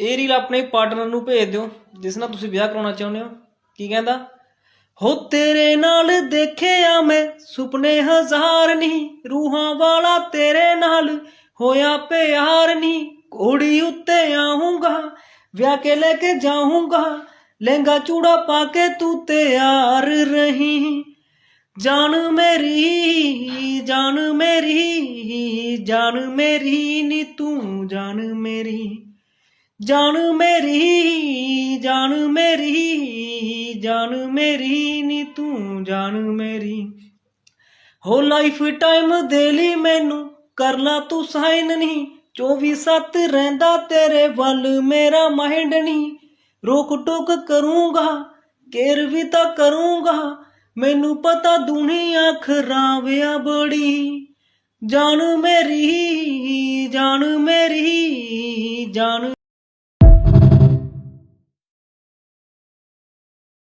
ਇਹ ਰੀਲ ਆਪਣੇ ਪਾਰਟਨਰ ਨੂੰ ਭੇਜ ਦਿਓ ਜਿਸ ਨਾਲ ਤੁਸੀਂ ਵਿਆਹ ਕਰਾਉਣਾ ਚਾਹੁੰਦੇ ਹੋ। ਕੀ ਕਹਿੰਦਾ? ਹੋ ਤੇਰੇ ਨਾਲ ਦੇਖਿਆ ਮੈਂ ਸੁਪਨੇ ਹਜ਼ਾਰ ਨੀ, ਰੂਹਾਂ ਵਾਲਾ ਤੇਰੇ ਨਾਲ ਹੋਇਆ ਪਿਆਰ ਨੀ। ਘੋੜੀ ਉੱਤੇ ਆਊਂਗਾ ਵਿਆਹ ਕੇ ਲੈ ਕੇ ਜਾਊਂਗਾ, ਲਹਿੰਗਾ ਚੂੜਾ ਪਾ ਕੇ ਤੂੰ ਤਿਆਰ ਰਹੀਂ। ਜਾਨ ਮੇਰੀ ਜਾਨ ਮੇਰੀ ਜਾਨ ਮੇਰੀ ਨੀ ਤੂੰ ਜਾਨ ਮੇਰੀ, ਜਾਨ ਮੇਰੀ ਜਾਨ ਮੇਰੀ ਜਾਨ ਮੇਰੀ ਨੀ ਤੂੰ ਜਾਨ ਮੇਰੀ। ਹੋ ਲਾਈਫ ਟਾਈਮ ਦੇ ਲਈ ਮੈਨੂੰ ਕਰ ਲਾ ਤੂੰ ਸਾਈਨ ਨੀ, 24/7 ਰਹਿੰਦਾ ਤੇਰੇ ਵੱਲ ਮੇਰਾ ਮਾਈਂਡ ਨੀ। ਰੋਕ ਟੋਕ ਕਰੂੰਗਾ ਕੇਅਰ ਵੀ ਤਾਂ ਕਰੂੰਗਾ, ਮੈਨੂੰ ਪਤਾ ਦੁਨੀਆ ਖਰਾਬਿਆ ਬੜੀ। ਜਾਨ ਮੇਰੀ ਜਾਨ ਮੇਰੀ ਜਾਨ